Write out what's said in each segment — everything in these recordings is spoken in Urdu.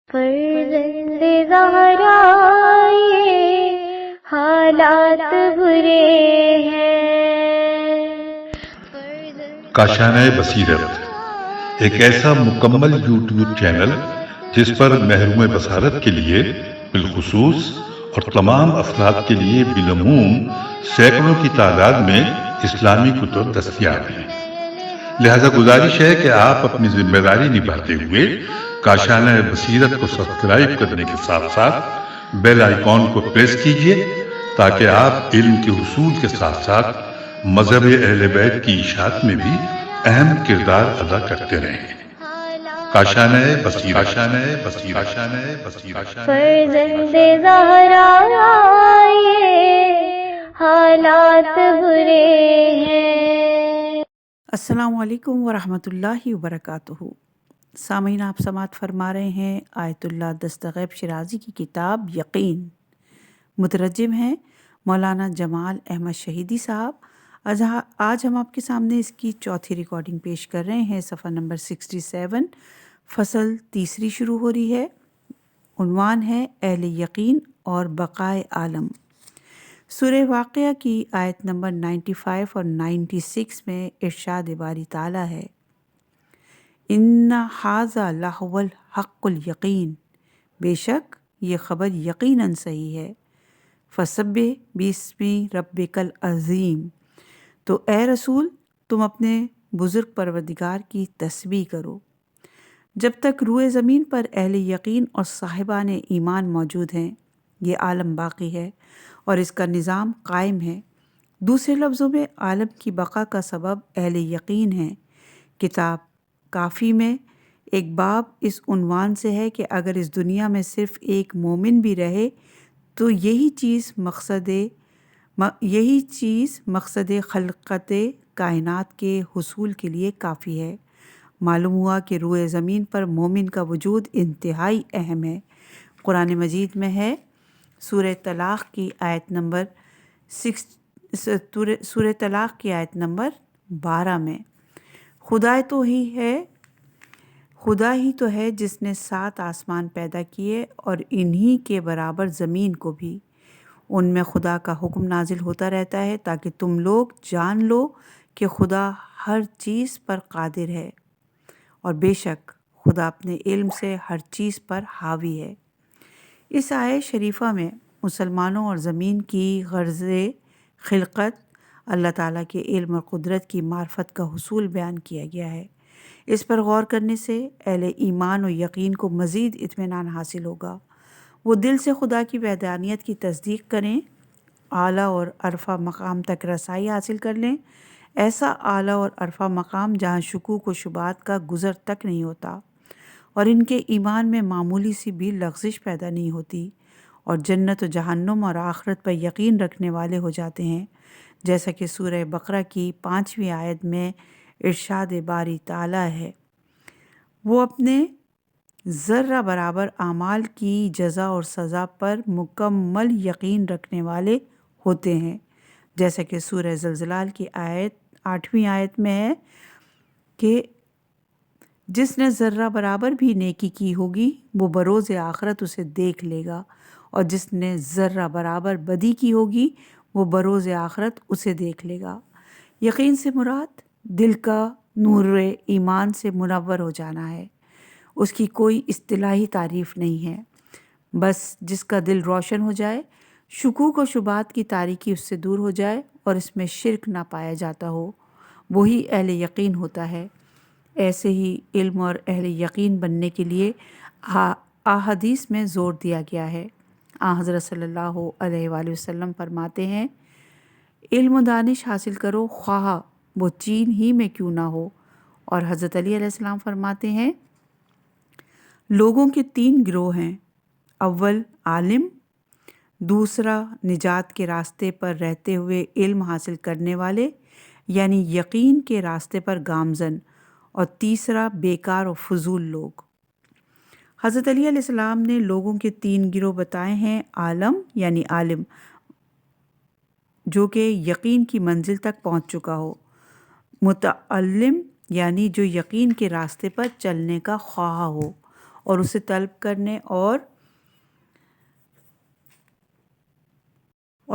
فرزند زہرا یہ حالات برے ہیں۔ کاشانہ بصیرت ایک ایسا مکمل یوٹیوب چینل جس پر محروم بصارت کے لیے بالخصوص اور تمام افراد کے لیے بالعموم سینکڑوں کی تعداد میں اسلامی کتب دستیاب ہیں۔ لہذا گزارش ہے کہ آپ اپنی ذمہ داری نبھاتے ہوئے کاشانہ بصیرت کو سبسکرائب کرنے کے ساتھ ساتھ بیل آئیکن کو پریس کیجیے تاکہ آپ علم کے حصول کے ساتھ ساتھ مذہب اہل بیت کی اشاعت میں بھی اہم کردار ادا کرتے رہیں۔ کاشانہ بصیرت۔ فرزند زہرا یہ حالات برے ہیں۔ السلام علیکم ورحمۃ اللہ وبرکاتہ۔ سامعین، آپ سماعت فرما رہے ہیں آیت اللہ دستغیب شیرازی کی کتاب یقین۔ مترجم ہیں مولانا جمال احمد شہیدی صاحب۔ آج ہم آپ کے سامنے اس کی چوتھی ریکارڈنگ پیش کر رہے ہیں۔ صفحہ نمبر 67، فصل تیسری شروع ہو رہی ہے۔ عنوان ہے اہل یقین اور بقائے عالم۔ سورہ واقعہ کی آیت نمبر 95 اور 96 میں ارشاد باری تعالیٰ ہے، ان ھذا لہو الحق الیقین، بے شک یہ خبر یقیناً صحیح ہے۔ فسبح باسم ربک العظیم، تو اے رسول تم اپنے بزرگ پروردگار کی تسبیح کرو۔ جب تک روئے زمین پر اہل یقین اور صاحبان ایمان موجود ہیں یہ عالم باقی ہے اور اس کا نظام قائم ہے۔ دوسرے لفظوں میں عالم کی بقا کا سبب اہل یقین ہیں۔ کتاب کافی میں ایک باب اس عنوان سے ہے کہ اگر اس دنیا میں صرف ایک مومن بھی رہے تو یہی چیز مقصد خلقت کائنات کے حصول کے لیے کافی ہے۔ معلوم ہوا کہ روئے زمین پر مومن کا وجود انتہائی اہم ہے۔ قرآن مجید میں ہے، سورہ طلاق کی آیت نمبر 12 میں، خدا ہی تو ہے جس نے 7 آسمان پیدا کیے اور انہی کے برابر زمین کو بھی، ان میں خدا کا حکم نازل ہوتا رہتا ہے تاکہ تم لوگ جان لو کہ خدا ہر چیز پر قادر ہے اور بے شک خدا اپنے علم سے ہر چیز پر حاوی ہے۔ اس آیت شریفہ میں مسلمانوں اور زمین کی غرض خلقت، اللہ تعالیٰ کے علم اور قدرت کی معرفت کا حصول بیان کیا گیا ہے۔ اس پر غور کرنے سے اہل ایمان و یقین کو مزید اطمینان حاصل ہوگا۔ وہ دل سے خدا کی وحدانیت کی تصدیق کریں، اعلیٰ اور عرفہ مقام تک رسائی حاصل کر لیں، ایسا اعلیٰ اور عرفہ مقام جہاں شکوک و شبہات کا گزر تک نہیں ہوتا اور ان کے ایمان میں معمولی سی بھی لغزش پیدا نہیں ہوتی، اور جنت و جہنم اور آخرت پر یقین رکھنے والے ہو جاتے ہیں، جیسا کہ سورہ بقرہ کی 5ویں آیت میں ارشاد باری تعالیٰ ہے، وہ اپنے ذرہ برابر اعمال کی جزا اور سزا پر مکمل یقین رکھنے والے ہوتے ہیں، جیسا کہ سورہ زلزلہ کی 8ویں آیت میں ہے کہ جس نے ذرہ برابر بھی نیکی کی ہوگی وہ بروز آخرت اسے دیکھ لے گا، اور جس نے ذرہ برابر بدی کی ہوگی وہ بروز آخرت اسے دیکھ لے گا۔ یقین سے مراد دل کا نور ایمان سے منور ہو جانا ہے۔ اس کی کوئی اصطلاحی تعریف نہیں ہے، بس جس کا دل روشن ہو جائے، شکوک و شبہات کی تاریکی اس سے دور ہو جائے اور اس میں شرک نہ پایا جاتا ہو، وہی اہل یقین ہوتا ہے۔ ایسے ہی علم اور اہل یقین بننے کے لیے احادیث میں زور دیا گیا ہے۔ حضرت صلی اللہ علیہ وآلہ وسلم فرماتے ہیں، علم و دانش حاصل کرو خواہ وہ چین ہی میں کیوں نہ ہو، اور حضرت علی علیہ السلام فرماتے ہیں، لوگوں کے 3 گروہ ہیں، اول عالم، دوسرا نجات کے راستے پر رہتے ہوئے علم حاصل کرنے والے یعنی یقین کے راستے پر گامزن، اور تیسرا بیکار و فضول لوگ۔ حضرت علی علیہ السلام نے لوگوں کے 3 گروہ بتائے ہیں، عالم یعنی عالم جو کہ یقین کی منزل تک پہنچ چکا ہو، متعلم یعنی جو یقین کے راستے پر چلنے کا خواہاں ہو، اور اسے طلب کرنے اور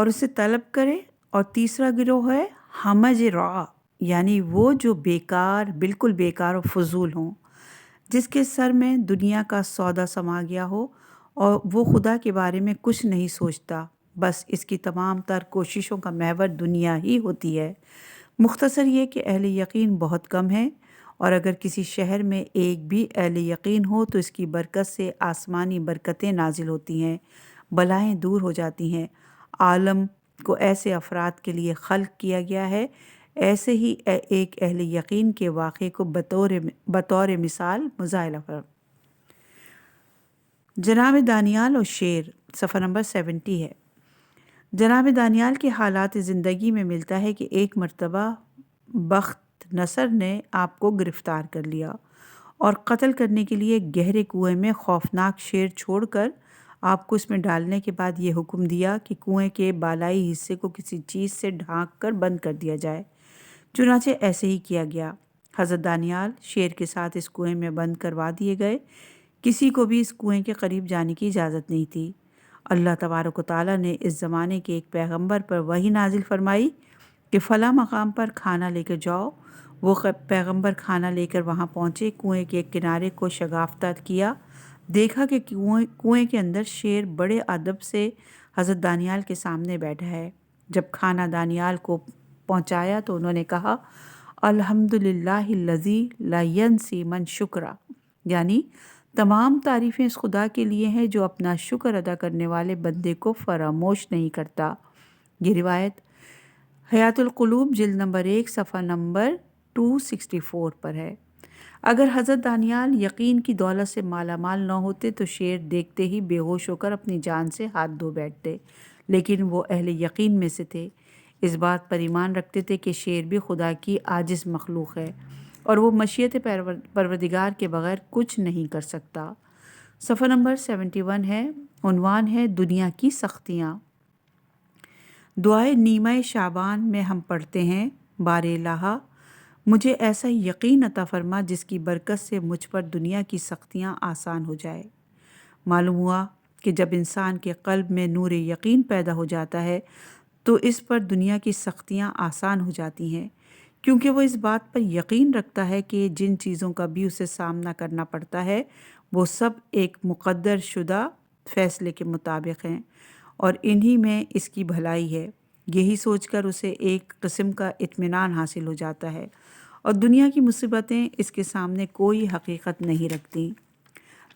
اسے طلب کرے، اور تیسرا گروہ ہے ہمج را، یعنی وہ جو بیکار، بالکل بیکار و فضول ہوں، جس کے سر میں دنیا کا سودا سما گیا ہو اور وہ خدا کے بارے میں کچھ نہیں سوچتا، بس اس کی تمام تر کوششوں کا محور دنیا ہی ہوتی ہے۔ مختصر یہ کہ اہل یقین بہت کم ہیں، اور اگر کسی شہر میں ایک بھی اہل یقین ہو تو اس کی برکت سے آسمانی برکتیں نازل ہوتی ہیں، بلائیں دور ہو جاتی ہیں۔ عالم کو ایسے افراد کے لیے خلق کیا گیا ہے۔ ایسے ہی ایک اہل یقین کے واقعے کو بطور مثال مظاہرہ فرمائیں۔ جناب دانیال اور شیر، صفحہ نمبر 70 ہے۔ جناب دانیال کے حالات زندگی میں ملتا ہے کہ ایک مرتبہ بخت نصر نے آپ کو گرفتار کر لیا اور قتل کرنے کے لیے گہرے کنویں میں خوفناک شیر چھوڑ کر آپ کو اس میں ڈالنے کے بعد یہ حکم دیا کہ کنویں کے بالائی حصے کو کسی چیز سے ڈھانک کر بند کر دیا جائے۔ چنانچہ ایسے ہی کیا گیا۔ حضرت دانیال شیر کے ساتھ اس کنویں میں بند کروا دیے گئے۔ کسی کو بھی اس کنویں کے قریب جانے کی اجازت نہیں تھی۔ اللہ تبارک و تعالیٰ نے اس زمانے کے ایک پیغمبر پر وحی نازل فرمائی کہ فلاں مقام پر کھانا لے کر جاؤ۔ وہ پیغمبر کھانا لے کر وہاں پہنچے، کنویں کے کنارے کو شگافتہ کیا، دیکھا کہ کنویں کے اندر شیر بڑے ادب سے حضرت دانیال کے سامنے بیٹھا ہے۔ جب کھانا دانیال کو پہنچایا تو انہوں نے کہا الحمدللہ الذی لا ینسی من شکرا، یعنی تمام تعریفیں اس خدا کے لیے ہیں جو اپنا شکر ادا کرنے والے بندے کو فراموش نہیں کرتا۔ یہ روایت حیات القلوب جلد نمبر 1 صفحہ نمبر 264 پر ہے۔ اگر حضرت دانیال یقین کی دولت سے مالا مال نہ ہوتے تو شیر دیکھتے ہی بے ہوش ہو کر اپنی جان سے ہاتھ دھو بیٹھتے، لیکن وہ اہل یقین میں سے تھے، اس بات پر ایمان رکھتے تھے کہ شیر بھی خدا کی عاجز مخلوق ہے اور وہ مشیت پروردگار کے بغیر کچھ نہیں کر سکتا۔ صفحہ نمبر 71 ہے، عنوان ہے دنیا کی سختیاں۔ دعائے نیمہ شعبان میں ہم پڑھتے ہیں بار الہ مجھے ایسا یقین عطا فرما جس کی برکت سے مجھ پر دنیا کی سختیاں آسان ہو جائے۔ معلوم ہوا کہ جب انسان کے قلب میں نور یقین پیدا ہو جاتا ہے تو اس پر دنیا کی سختیاں آسان ہو جاتی ہیں، کیونکہ وہ اس بات پر یقین رکھتا ہے کہ جن چیزوں کا بھی اسے سامنا کرنا پڑتا ہے وہ سب ایک مقدر شدہ فیصلے کے مطابق ہیں اور انہی میں اس کی بھلائی ہے۔ یہی سوچ کر اسے ایک قسم کا اطمینان حاصل ہو جاتا ہے اور دنیا کی مصیبتیں اس کے سامنے کوئی حقیقت نہیں رکھتی۔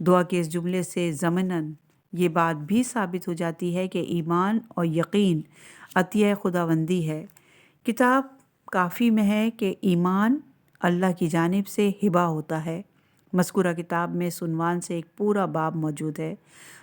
دعا کے اس جملے سے ضمناً یہ بات بھی ثابت ہو جاتی ہے کہ ایمان اور یقین عطیہ خداوندی ہے۔ کتاب کافی میں ہے کہ ایمان اللہ کی جانب سے ہبہ ہوتا ہے۔ مذکورہ کتاب میں اس عنوان سے ایک پورا باب موجود ہے۔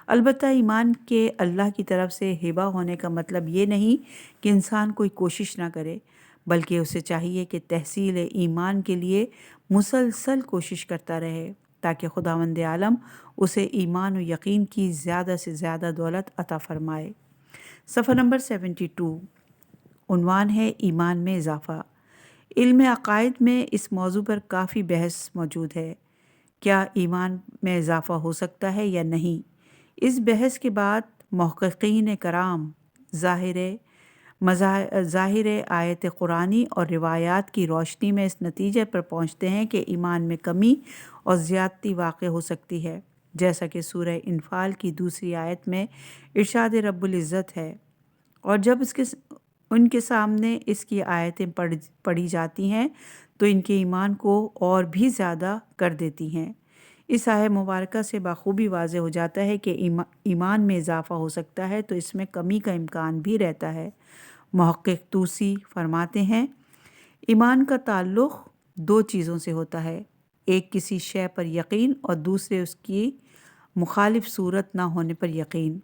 البتہ ایمان کے اللہ کی طرف سے ہبہ ہونے کا مطلب یہ نہیں کہ انسان کوئی کوشش نہ کرے، بلکہ اسے چاہیے کہ تحصیل ایمان کے لیے مسلسل کوشش کرتا رہے تاکہ خداوند عالم اسے ایمان و یقین کی زیادہ سے زیادہ دولت عطا فرمائے۔ صفحہ نمبر 72، عنوان ہے ایمان میں اضافہ۔ علم عقائد میں اس موضوع پر کافی بحث موجود ہے، کیا ایمان میں اضافہ ہو سکتا ہے یا نہیں۔ اس بحث کے بعد محققین کرام ظاہر آیت قرآنی اور روایات کی روشنی میں اس نتیجے پر پہنچتے ہیں کہ ایمان میں کمی اور زیادتی واقع ہو سکتی ہے، جیسا کہ سورہ انفال کی 2 آیت میں ارشاد رب العزت ہے، اور جب ان کے سامنے اس کی آیتیں پڑھی جاتی ہیں تو ان کے ایمان کو اور بھی زیادہ کر دیتی ہیں۔ اس آیت مبارکہ سے بخوبی واضح ہو جاتا ہے کہ ایمان میں اضافہ ہو سکتا ہے تو اس میں کمی کا امکان بھی رہتا ہے۔ محقق طوسی فرماتے ہیں ایمان کا تعلق 2 چیزوں سے ہوتا ہے، ایک کسی شے پر یقین اور دوسرے اس کی مخالف صورت نہ ہونے پر یقین۔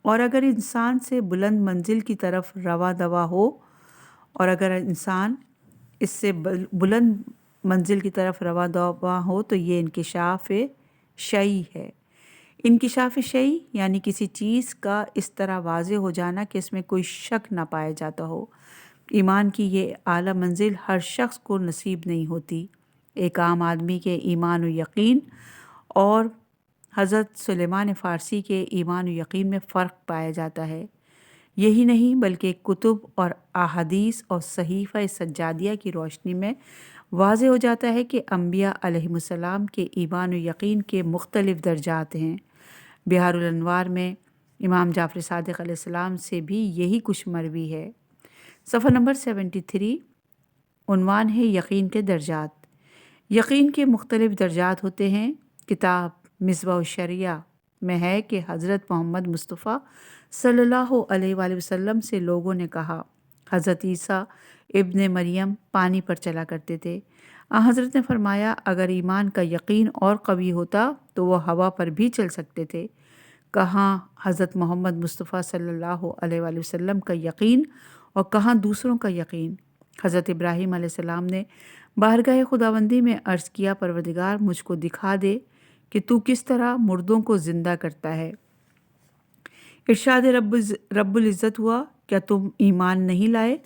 اور اگر انسان سے بلند منزل کی طرف رواں دوا ہو اور اگر انسان اس سے بلند منزل کی طرف رواں دوا ہو تو یہ انکشاف شیئی ہے۔ انکشاف شیئی یعنی کسی چیز کا اس طرح واضح ہو جانا کہ اس میں کوئی شک نہ پایا جاتا ہو۔ ایمان کی یہ اعلیٰ منزل ہر شخص کو نصیب نہیں ہوتی۔ ایک عام آدمی کے ایمان و یقین اور حضرت سلیمان فارسی کے ایمان و یقین میں فرق پایا جاتا ہے۔ یہی نہیں بلکہ کتب اور احادیث اور صحیفہ سجادیہ کی روشنی میں واضح ہو جاتا ہے کہ انبیاء علیہم السلام کے ایمان و یقین کے مختلف درجات ہیں۔ بحار الانوار میں امام جعفر صادق علیہ السلام سے بھی یہی کچھ مروی ہے۔ صفحہ نمبر 73، عنوان ہے یقین کے درجات۔ یقین کے مختلف درجات ہوتے ہیں۔ کتاب مصباح الشریعہ میں ہے کہ حضرت محمد مصطفیٰ صلی اللہ علیہ وآلہ وسلم سے لوگوں نے کہا، حضرت عیسیٰ ابن مریم پانی پر چلا کرتے تھے۔ حضرت نے فرمایا، اگر ایمان کا یقین اور قوی ہوتا تو وہ ہوا پر بھی چل سکتے تھے۔ کہاں حضرت محمد مصطفیٰ صلی اللہ علیہ وآلہ وسلم کا یقین اور کہاں دوسروں کا یقین۔ حضرت ابراہیم علیہ السلام نے بارگاہ خداوندی میں عرض کیا، پروردگار مجھ کو دکھا دے کہ تو کس طرح مردوں کو زندہ کرتا ہے۔ ارشاد رب العزت ہوا، کیا تم ایمان نہیں لائے؟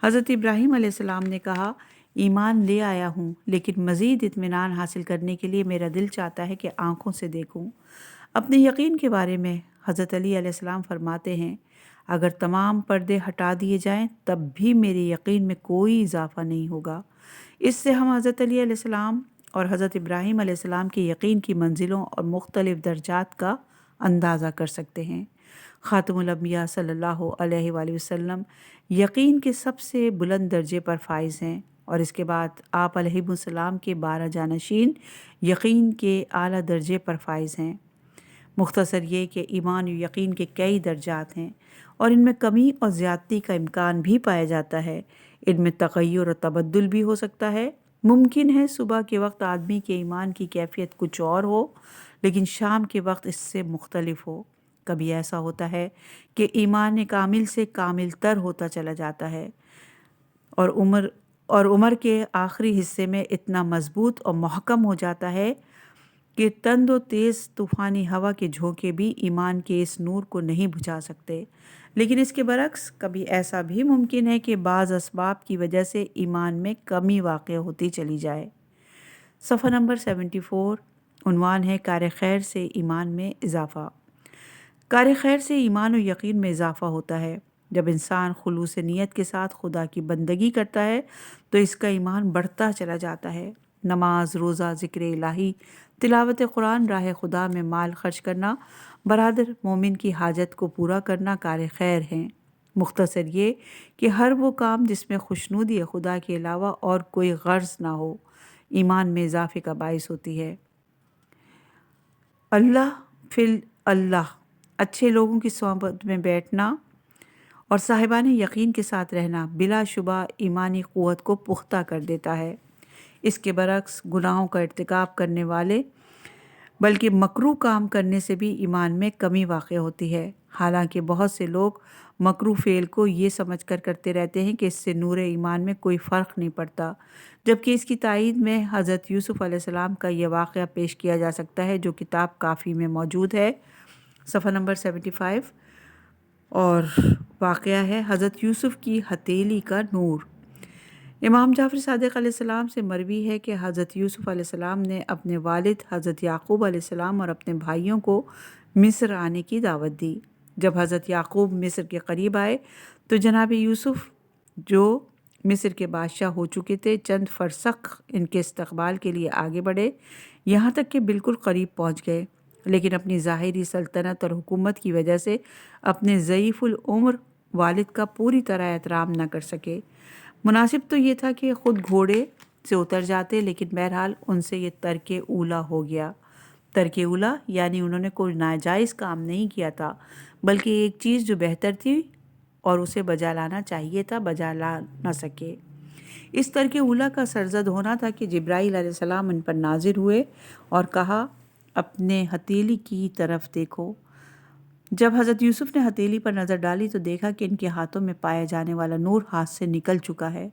حضرت ابراہیم علیہ السلام نے کہا، ایمان لے آیا ہوں، لیکن مزید اطمینان حاصل کرنے کے لیے میرا دل چاہتا ہے کہ آنکھوں سے دیکھوں۔ اپنے یقین کے بارے میں حضرت علی علیہ السلام فرماتے ہیں، اگر تمام پردے ہٹا دیے جائیں تب بھی میرے یقین میں کوئی اضافہ نہیں ہوگا۔ اس سے ہم حضرت علی علیہ السلام اور حضرت ابراہیم علیہ السلام کے یقین کی منزلوں اور مختلف درجات کا اندازہ کر سکتے ہیں۔ خاتم الانبیاء صلی اللہ علیہ وآلہ وسلم یقین کے سب سے بلند درجے پر فائز ہیں، اور اس کے بعد آپ علیہ السلام کے 12 جانشین یقین کے اعلیٰ درجے پر فائز ہیں۔ مختصر یہ کہ ایمان و یقین کے کئی درجات ہیں اور ان میں کمی اور زیادتی کا امکان بھی پایا جاتا ہے۔ ان میں تغیر اور تبدل بھی ہو سکتا ہے۔ ممکن ہے صبح کے وقت آدمی کے ایمان کی کیفیت کچھ اور ہو، لیکن شام کے وقت اس سے مختلف ہو۔ کبھی ایسا ہوتا ہے کہ ایمان کامل سے کامل تر ہوتا چلا جاتا ہے اور عمر کے آخری حصے میں اتنا مضبوط اور محکم ہو جاتا ہے کہ تند و تیز طوفانی ہوا کے جھونکے بھی ایمان کے اس نور کو نہیں بجھا سکتے۔ لیکن اس کے برعکس کبھی ایسا بھی ممکن ہے کہ بعض اسباب کی وجہ سے ایمان میں کمی واقع ہوتی چلی جائے۔ صفحہ نمبر 74، عنوان ہے کار خیر سے ایمان میں اضافہ۔ کار خیر سے ایمان و یقین میں اضافہ ہوتا ہے۔ جب انسان خلوص نیت کے ساتھ خدا کی بندگی کرتا ہے تو اس کا ایمان بڑھتا چلا جاتا ہے۔ نماز، روزہ، ذکر الہی، تلاوت قرآن، راہ خدا میں مال خرچ کرنا، برادر مومن کی حاجت کو پورا کرنا کار خیر ہیں۔ مختصر یہ کہ ہر وہ کام جس میں خوشنودی خدا کے علاوہ اور کوئی غرض نہ ہو، ایمان میں اضافے کا باعث ہوتی ہے۔ اللہ فی اللہ، اچھے لوگوں کی صحبت میں بیٹھنا اور صاحبان یقین کے ساتھ رہنا بلا شبہ ایمانی قوت کو پختہ کر دیتا ہے۔ اس کے برعکس گناہوں کا ارتکاب کرنے والے بلکہ مکروہ کام کرنے سے بھی ایمان میں کمی واقع ہوتی ہے۔ حالانکہ بہت سے لوگ مکروہ فعل کو یہ سمجھ کر کرتے رہتے ہیں کہ اس سے نور ایمان میں کوئی فرق نہیں پڑتا، جبکہ اس کی تائید میں حضرت یوسف علیہ السلام کا یہ واقعہ پیش کیا جا سکتا ہے جو کتاب کافی میں موجود ہے۔ صفحہ نمبر 75، اور واقعہ ہے حضرت یوسف کی ہتھیلی کا نور۔ امام جعفر صادق علیہ السلام سے مروی ہے کہ حضرت یوسف علیہ السلام نے اپنے والد حضرت یعقوب علیہ السلام اور اپنے بھائیوں کو مصر آنے کی دعوت دی۔ جب حضرت یعقوب مصر کے قریب آئے تو جناب یوسف جو مصر کے بادشاہ ہو چکے تھے چند فرسخ ان کے استقبال کے لیے آگے بڑھے، یہاں تک کہ بالکل قریب پہنچ گئے، لیکن اپنی ظاہری سلطنت اور حکومت کی وجہ سے اپنے ضعیف العمر والد کا پوری طرح احترام نہ کر سکے۔ مناسب تو یہ تھا کہ خود گھوڑے سے اتر جاتے، لیکن بہرحال ان سے یہ ترک اولا ہو گیا۔ ترک اولا یعنی انہوں نے کوئی ناجائز کام نہیں کیا تھا، بلکہ ایک چیز جو بہتر تھی اور اسے بجا لانا چاہیے تھا، بجا لا نہ سکے۔ اس ترک اولا کا سرزد ہونا تھا کہ جبرائیل علیہ السلام ان پر نازل ہوئے اور کہا، اپنے ہتھیلی کی طرف دیکھو۔ جب حضرت یوسف نے ہتھیلی پر نظر ڈالی تو دیکھا کہ ان کے ہاتھوں میں پایا جانے والا نور ہاتھ سے نکل چکا ہے۔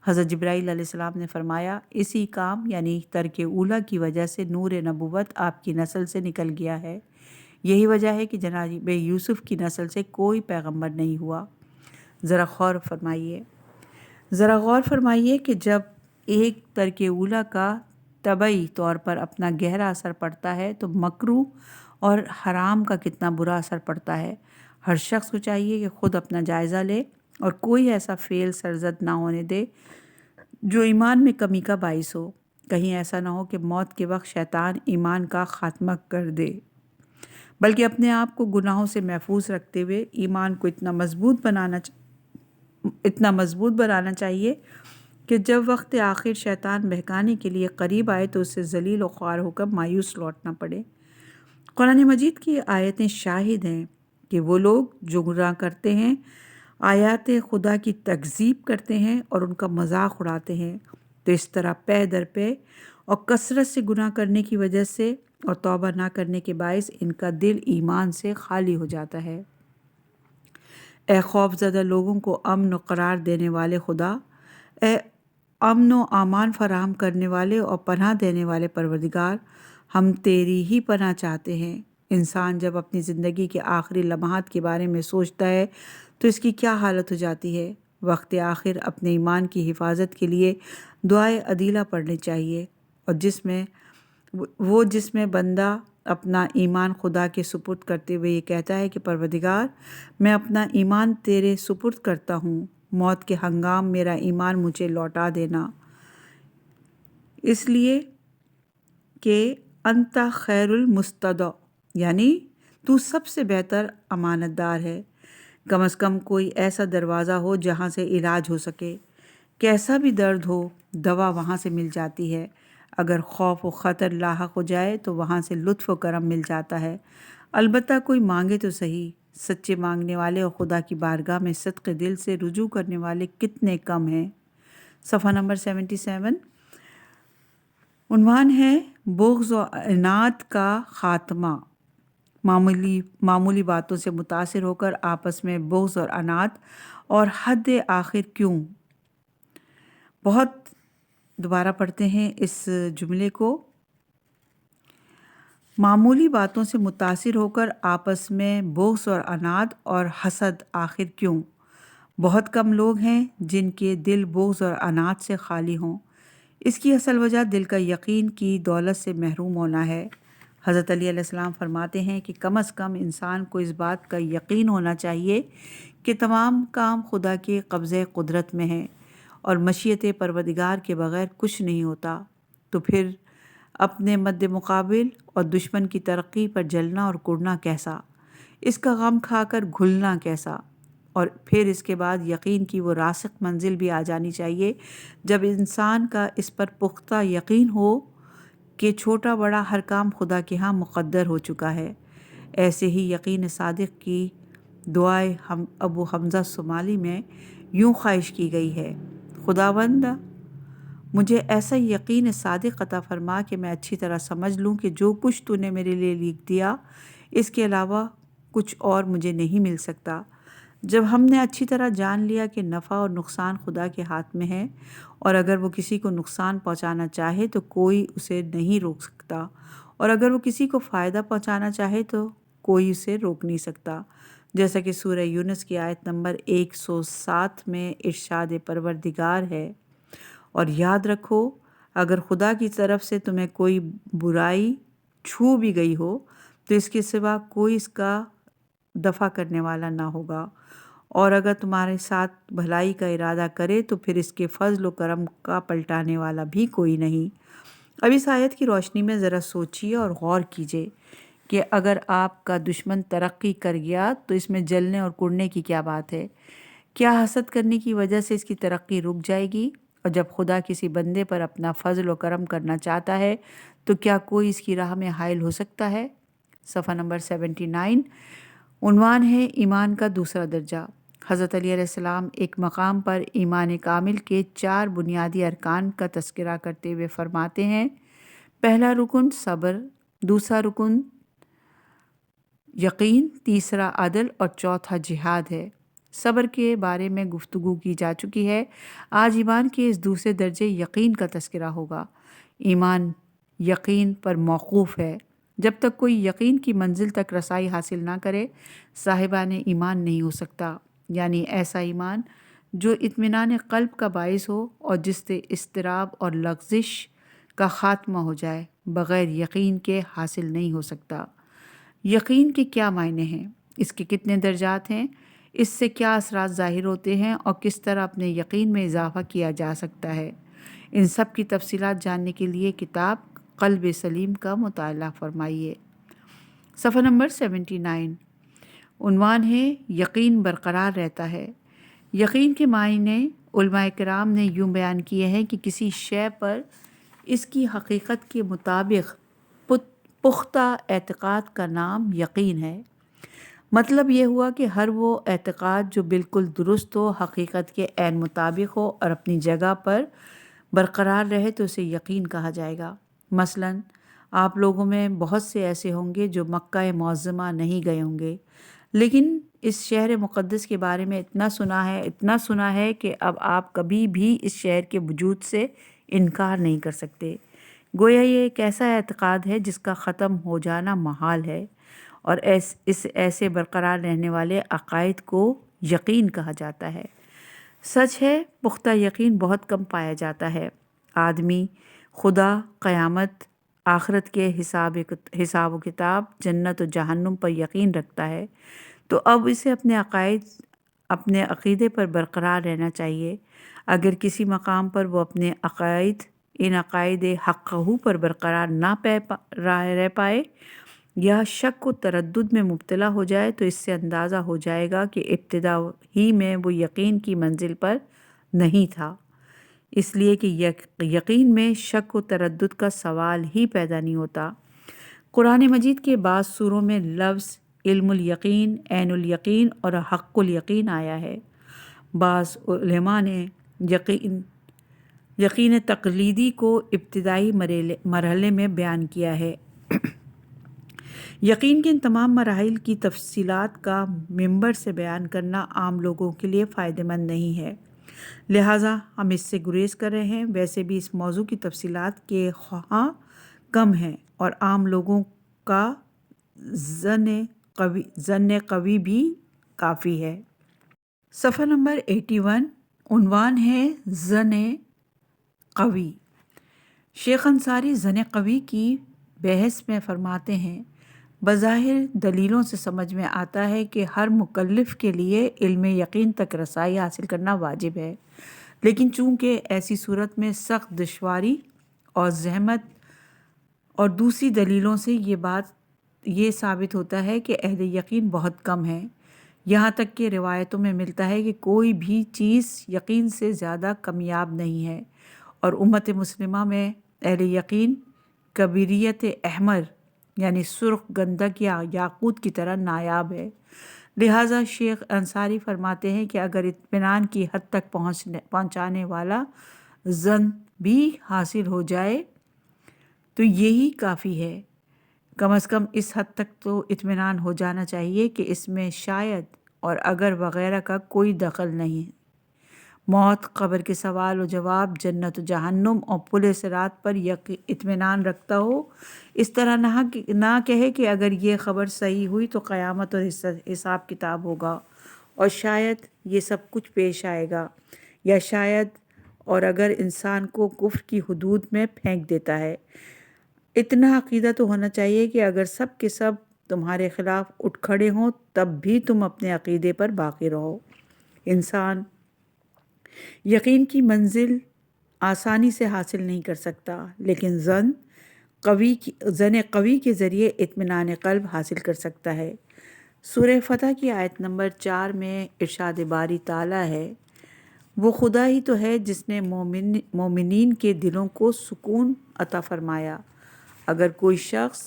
حضرت جبرائیل علیہ السلام نے فرمایا، اسی کام یعنی ترک اولا کی وجہ سے نور نبوت آپ کی نسل سے نکل گیا ہے۔ یہی وجہ ہے کہ جناب یوسف کی نسل سے کوئی پیغمبر نہیں ہوا۔ ذرا غور فرمائیے کہ جب ایک ترک اولا کا طبعی طور پر اپنا گہرا اثر پڑتا ہے تو مکروہ اور حرام کا کتنا برا اثر پڑتا ہے۔ ہر شخص کو چاہیے کہ خود اپنا جائزہ لے اور کوئی ایسا فعل سرزد نہ ہونے دے جو ایمان میں کمی کا باعث ہو۔ کہیں ایسا نہ ہو کہ موت کے وقت شیطان ایمان کا خاتمہ کر دے، بلکہ اپنے آپ کو گناہوں سے محفوظ رکھتے ہوئے ایمان کو اتنا مضبوط بنانا چاہیے کہ جب وقت آخر شیطان بہکانے کے لیے قریب آئے تو اسے ذلیل و خوار ہو کر مایوس لوٹنا پڑے۔ قرآن مجید کی آیتیں شاہد ہیں کہ وہ لوگ جو گناہ کرتے ہیں، آیات خدا کی تکذیب کرتے ہیں اور ان کا مذاق اڑاتے ہیں، تو اس طرح پے در پے اور کثرت سے گناہ کرنے کی وجہ سے اور توبہ نہ کرنے کے باعث ان کا دل ایمان سے خالی ہو جاتا ہے۔ اے خوف زدہ لوگوں کو امن و قرار دینے والے خدا، اے امن و امان فراہم کرنے والے اور پناہ دینے والے پروردگار، ہم تیری ہی پناہ چاہتے ہیں۔ انسان جب اپنی زندگی کے آخری لمحات کے بارے میں سوچتا ہے تو اس کی کیا حالت ہو جاتی ہے۔ وقت آخر اپنے ایمان کی حفاظت کے لیے دعائے عدیلہ پڑھنی چاہیے، اور جس میں بندہ اپنا ایمان خدا کے سپرد کرتے ہوئے یہ کہتا ہے کہ پروردگار، میں اپنا ایمان تیرے سپرد کرتا ہوں، موت کے ہنگام میرا ایمان مجھے لوٹا دینا، اس لیے کہ انت خیر المستودع، یعنی تو سب سے بہتر امانت دار ہے۔ کم از کم کوئی ایسا دروازہ ہو جہاں سے علاج ہو سکے، کیسا بھی درد ہو دوا وہاں سے مل جاتی ہے، اگر خوف و خطر لاحق ہو جائے تو وہاں سے لطف و کرم مل جاتا ہے، البتہ کوئی مانگے تو صحیح۔ سچے مانگنے والے اور خدا کی بارگاہ میں صدق دل سے رجوع کرنے والے کتنے کم ہیں۔ صفحہ نمبر 77۔ عنوان ہے بغض و عناد کا خاتمہ۔ معمولی باتوں سے متاثر ہو کر آپس میں بغض اور عناد اور حد آخر کیوں؟ دوبارہ پڑھتے ہیں اس جملے کو۔ معمولی باتوں سے متاثر ہو کر آپس میں بغض اور عناد اور حسد آخر کیوں؟ بہت کم لوگ ہیں جن کے دل بغض اور عناد سے خالی ہوں۔ اس کی اصل وجہ دل کا یقین کی دولت سے محروم ہونا ہے۔ حضرت علی علیہ السلام فرماتے ہیں کہ کم از کم انسان کو اس بات کا یقین ہونا چاہیے کہ تمام کام خدا کے قبضۂ قدرت میں ہیں اور مشیت پروردگار کے بغیر کچھ نہیں ہوتا، تو پھر اپنے مد مقابل اور دشمن کی ترقی پر جلنا اور کڑنا کیسا، اس کا غم کھا کر گھلنا کیسا؟ اور پھر اس کے بعد یقین کی وہ راسخ منزل بھی آ جانی چاہیے جب انسان کا اس پر پختہ یقین ہو کہ چھوٹا بڑا ہر کام خدا کے ہاں مقدر ہو چکا ہے۔ ایسے ہی یقین صادق کی دعائے ابو حمزہ صومالی میں یوں خواہش کی گئی ہے: خداوند مجھے ایسا یقین صادق عطا فرما کہ میں اچھی طرح سمجھ لوں کہ جو کچھ تو نے میرے لیے لکھ دیا اس کے علاوہ کچھ اور مجھے نہیں مل سکتا۔ جب ہم نے اچھی طرح جان لیا کہ نفع اور نقصان خدا کے ہاتھ میں ہے، اور اگر وہ کسی کو نقصان پہنچانا چاہے تو کوئی اسے نہیں روک سکتا، اور اگر وہ کسی کو فائدہ پہنچانا چاہے تو کوئی اسے روک نہیں سکتا، جیسا کہ سورہ یونس کی آیت نمبر 107 میں ارشاد پروردگار ہے۔ اور یاد رکھو، اگر خدا کی طرف سے تمہیں کوئی برائی چھو بھی گئی ہو تو اس کے سوا کوئی اس کا دفع کرنے والا نہ ہوگا، اور اگر تمہارے ساتھ بھلائی کا ارادہ کرے تو پھر اس کے فضل و کرم کا پلٹانے والا بھی کوئی نہیں۔ اب اس آیت کی روشنی میں ذرا سوچیے اور غور کیجیے کہ اگر آپ کا دشمن ترقی کر گیا تو اس میں جلنے اور کڑنے کی کیا بات ہے؟ کیا حسد کرنے کی وجہ سے اس کی ترقی رک جائے گی؟ اور جب خدا کسی بندے پر اپنا فضل و کرم کرنا چاہتا ہے تو کیا کوئی اس کی راہ میں حائل ہو سکتا ہے؟ صفحہ نمبر 79۔ عنوان ہے ایمان کا دوسرا درجہ۔ حضرت علی علیہ السلام ایک مقام پر ایمان کامل کے 4 بنیادی ارکان کا تذکرہ کرتے ہوئے فرماتے ہیں: پہلا رکن صبر، دوسرا رکن یقین، تیسرا عدل اور چوتھا جہاد ہے۔ صبر کے بارے میں گفتگو کی جا چکی ہے، آج ایمان کے اس دوسرے درجے یقین کا تذکرہ ہوگا۔ ایمان یقین پر موقوف ہے۔ جب تک کوئی یقین کی منزل تک رسائی حاصل نہ کرے صاحبان ایمان نہیں ہو سکتا، یعنی ایسا ایمان جو اطمینان قلب کا باعث ہو اور جس سے اضطراب اور لغزش کا خاتمہ ہو جائے، بغیر یقین کے حاصل نہیں ہو سکتا۔ یقین کے کیا معنی ہیں، اس کے کتنے درجات ہیں، اس سے کیا اثرات ظاہر ہوتے ہیں اور کس طرح اپنے یقین میں اضافہ کیا جا سکتا ہے، ان سب کی تفصیلات جاننے کے لیے کتاب قلب سلیم کا مطالعہ فرمائیے۔ صفحہ نمبر 79، عنوان ہے یقین برقرار رہتا ہے۔ یقین کے معنی علماء کرام نے یوں بیان کیے ہیں کہ کسی شے پر اس کی حقیقت کے مطابق پختہ اعتقاد کا نام یقین ہے۔ مطلب یہ ہوا کہ ہر وہ اعتقاد جو بالکل درست ہو، حقیقت کے عین مطابق ہو اور اپنی جگہ پر برقرار رہے تو اسے یقین کہا جائے گا۔ مثلاً آپ لوگوں میں بہت سے ایسے ہوں گے جو مکہ معظمہ نہیں گئے ہوں گے، لیکن اس شہر مقدس کے بارے میں اتنا سنا ہے کہ اب آپ کبھی بھی اس شہر کے وجود سے انکار نہیں کر سکتے۔ گویا یہ ایک ایسا اعتقاد ہے جس کا ختم ہو جانا محال ہے، اور اس ایسے برقرار رہنے والے عقائد کو یقین کہا جاتا ہے۔ سچ ہے، پختہ یقین بہت کم پایا جاتا ہے۔ آدمی خدا، قیامت، آخرت کے حساب و کتاب، جنت و جہنم پر یقین رکھتا ہے، تو اب اسے اپنے عقیدے پر برقرار رہنا چاہیے۔ اگر کسی مقام پر وہ اپنے ان عقائد حقہ پر برقرار نہ رہ پائے یا شک و تردد میں مبتلا ہو جائے تو اس سے اندازہ ہو جائے گا کہ ابتدا ہی میں وہ یقین کی منزل پر نہیں تھا، اس لیے کہ یقین میں شک و تردد کا سوال ہی پیدا نہیں ہوتا۔ قرآن مجید کے بعض سوروں میں لفظ علم الیقین، عین الیقین اور حق الیقین آیا ہے۔ بعض علماء نے یقین تقلیدی کو ابتدائی مرحلے میں بیان کیا ہے۔ یقین کے ان تمام مراحل کی تفصیلات کا منبر سے بیان کرنا عام لوگوں کے لیے فائدہ مند نہیں ہے، لہٰذا ہم اس سے گریز کر رہے ہیں۔ ویسے بھی اس موضوع کی تفصیلات کے خواہاں کم ہیں اور عام لوگوں کا ظن قوی بھی کافی ہے۔ صفحہ نمبر 81، عنوان ہے ظن قوی۔ شیخ انصاری ظن قوی کی بحث میں فرماتے ہیں، بظاہر دلیلوں سے سمجھ میں آتا ہے کہ ہر مکلف کے لیے علم یقین تک رسائی حاصل کرنا واجب ہے، لیکن چونکہ ایسی صورت میں سخت دشواری اور زحمت اور دوسری دلیلوں سے یہ ثابت ہوتا ہے کہ اہل یقین بہت کم ہیں۔ یہاں تک کہ روایتوں میں ملتا ہے کہ کوئی بھی چیز یقین سے زیادہ کمیاب نہیں ہے، اور امت مسلمہ میں اہل یقین کبریت احمر یعنی سرخ گندک یا یاقوت کی طرح نایاب ہے۔ لہٰذا شیخ انصاری فرماتے ہیں کہ اگر اطمینان کی حد تک پہنچانے والا ظن بھی حاصل ہو جائے تو یہی کافی ہے۔ کم از کم اس حد تک تو اطمینان ہو جانا چاہیے کہ اس میں شاید اور اگر وغیرہ کا کوئی دخل نہیں۔ موت، قبر کے سوال و جواب، جنت و جہنم اور پل صراط پر اطمینان رکھتا ہو، اس طرح نہ کہے کہ اگر یہ خبر صحیح ہوئی تو قیامت اور حساب کتاب ہوگا اور شاید یہ سب کچھ پیش آئے گا، یا شاید اور اگر انسان کو کفر کی حدود میں پھینک دیتا ہے۔ اتنا عقیدہ تو ہونا چاہیے کہ اگر سب کے سب تمہارے خلاف اٹھ کھڑے ہوں تب بھی تم اپنے عقیدے پر باقی رہو۔ انسان یقین کی منزل آسانی سے حاصل نہیں کر سکتا، لیکن ظن قوی کے ذریعے اطمینان قلب حاصل کر سکتا ہے۔ سورہ فتح کی آیت نمبر 4 میں ارشاد باری تعالیٰ ہے، وہ خدا ہی تو ہے جس نے مومنین کے دلوں کو سکون عطا فرمایا۔ اگر کوئی شخص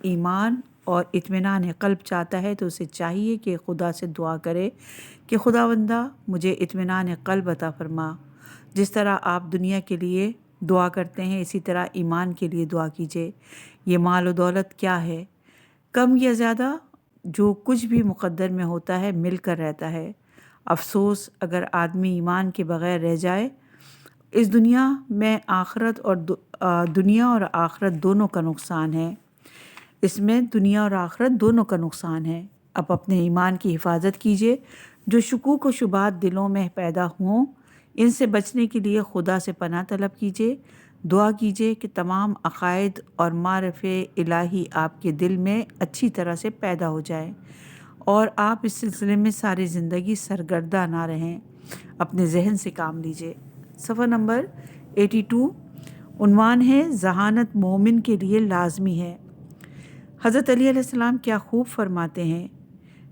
ایمان اور اطمینان قلب چاہتا ہے تو اسے چاہیے کہ خدا سے دعا کرے کہ خداوندہ مجھے اطمینان قلب عطا فرما۔ جس طرح آپ دنیا کے لیے دعا کرتے ہیں اسی طرح ایمان کے لیے دعا کیجیے۔ یہ مال و دولت کیا ہے، کم یا زیادہ جو کچھ بھی مقدر میں ہوتا ہے مل کر رہتا ہے۔ افسوس اگر آدمی ایمان کے بغیر رہ جائے، اس دنیا اور آخرت دونوں کا نقصان ہے۔ اس میں دنیا اور آخرت دونوں کا نقصان ہے۔ اب اپنے ایمان کی حفاظت کیجیے۔ جو شکوک و شبہات دلوں میں پیدا ہوں ان سے بچنے کے لیے خدا سے پناہ طلب کیجیے۔ دعا کیجیے کہ تمام عقائد اور معرف الہی آپ کے دل میں اچھی طرح سے پیدا ہو جائیں اور آپ اس سلسلے میں ساری زندگی سرگردہ نہ رہیں، اپنے ذہن سے کام لیجیے۔ صفحہ نمبر 82، عنوان ہے ذہانت مومن کے لیے لازمی ہے۔ حضرت علی علیہ السلام کیا خوب فرماتے ہیں،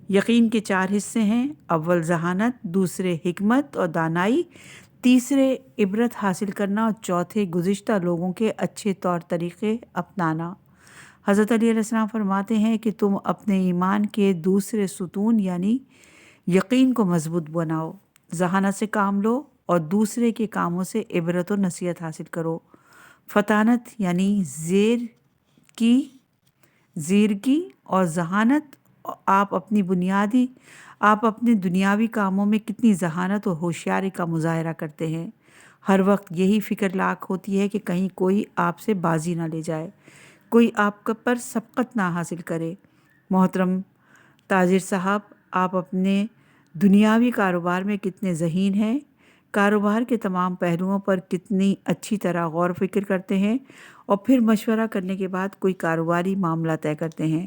یقین کے 4 حصے ہیں، اول ذہانت، دوسرے حکمت اور دانائی، تیسرے عبرت حاصل کرنا اور چوتھے گزشتہ لوگوں کے اچھے طور طریقے اپنانا۔ حضرت علی علیہ السلام فرماتے ہیں کہ تم اپنے ایمان کے دوسرے ستون یعنی یقین کو مضبوط بناؤ، ذہانت سے کام لو اور دوسرے کے کاموں سے عبرت و نصیحت حاصل کرو۔ فطانت یعنی زیرکی اور ذہانت، آپ اپنے دنیاوی کاموں میں کتنی ذہانت اور ہوشیاری کا مظاہرہ کرتے ہیں۔ ہر وقت یہی فکر لاحق ہوتی ہے کہ کہیں کوئی آپ سے بازی نہ لے جائے، کوئی آپ پر سبقت نہ حاصل کرے۔ محترم تاجر صاحب، آپ اپنے دنیاوی کاروبار میں کتنے ذہین ہیں، کاروبار کے تمام پہلوؤں پر کتنی اچھی طرح غور و فکر کرتے ہیں اور پھر مشورہ کرنے کے بعد کوئی کاروباری معاملہ طے کرتے ہیں۔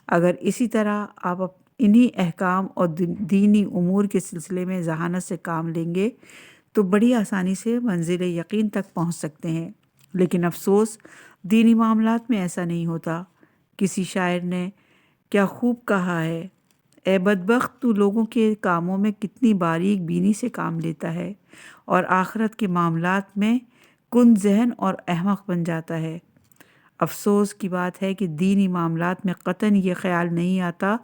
اگر اسی طرح آپ انہی احکام اور دینی امور کے سلسلے میں ذہانت سے کام لیں گے تو بڑی آسانی سے منزل یقین تک پہنچ سکتے ہیں، لیکن افسوس دینی معاملات میں ایسا نہیں ہوتا۔ کسی شاعر نے کیا خوب کہا ہے، اے بدبخت تو لوگوں کے کاموں میں کتنی باریک بینی سے کام لیتا ہے اور آخرت کے معاملات میں کن ذہن اور احمق بن جاتا ہے۔ افسوس کی بات ہے کہ دینی معاملات میں قطعاً یہ خیال نہیں آتا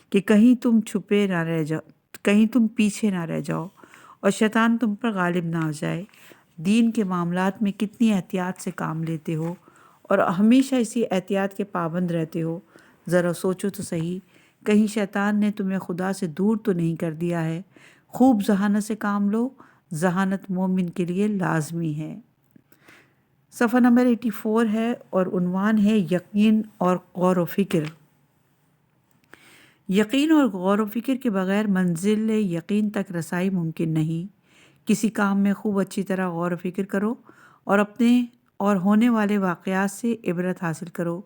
کہ کہیں تم پیچھے نہ رہ جاؤ اور شیطان تم پر غالب نہ ہو جائے۔ دین کے معاملات میں کتنی احتیاط سے کام لیتے ہو اور ہمیشہ اسی احتیاط کے پابند رہتے ہو۔ ذرا سوچو تو صحیح، کہیں شیطان نے تمہیں خدا سے دور تو نہیں کر دیا ہے۔ خوب ذہانت سے کام لو، ذہانت مومن کے لیے لازمی ہے۔ صفحہ نمبر 84 ہے اور عنوان ہے یقین اور غور و فکر۔ یقین اور غور و فکر کے بغیر منزل یقین تک رسائی ممکن نہیں۔ کسی کام میں خوب اچھی طرح غور و فکر کرو اور اپنے اور ہونے والے واقعات سے عبرت حاصل کرو۔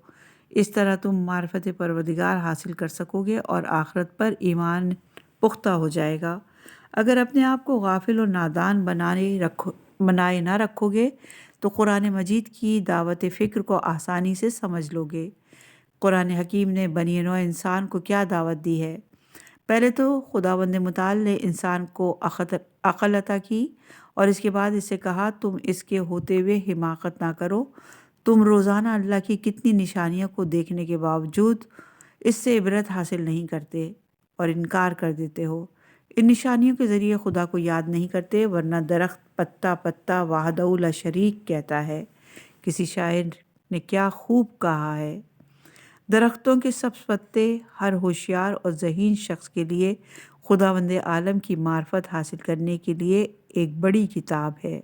اس طرح تم معرفت پروردگار حاصل کر سکو گے اور آخرت پر ایمان پختہ ہو جائے گا۔ اگر اپنے آپ کو غافل اور نادان بنائے نہ رکھو گے تو قرآن مجید کی دعوت فکر کو آسانی سے سمجھ لو گے۔ قرآن حکیم نے بنی نوع انسان کو کیا دعوت دی ہے؟ پہلے تو خداوند متعال نے انسان کو عقل عطا کی اور اس کے بعد اس سے کہا تم اس کے ہوتے ہوئے حماقت نہ کرو۔ تم روزانہ اللہ کی کتنی نشانیوں کو دیکھنے کے باوجود اس سے عبرت حاصل نہیں کرتے اور انکار کر دیتے ہو۔ ان نشانیوں کے ذریعے خدا کو یاد نہیں کرتے، ورنہ درخت پتا پتا وحدہ لا شریک کہتا ہے۔ کسی شاعر نے کیا خوب کہا ہے، درختوں کے سبز پتے ہر ہوشیار اور ذہین شخص کے لیے خداوند عالم کی معرفت حاصل کرنے کے لیے ایک بڑی کتاب ہے۔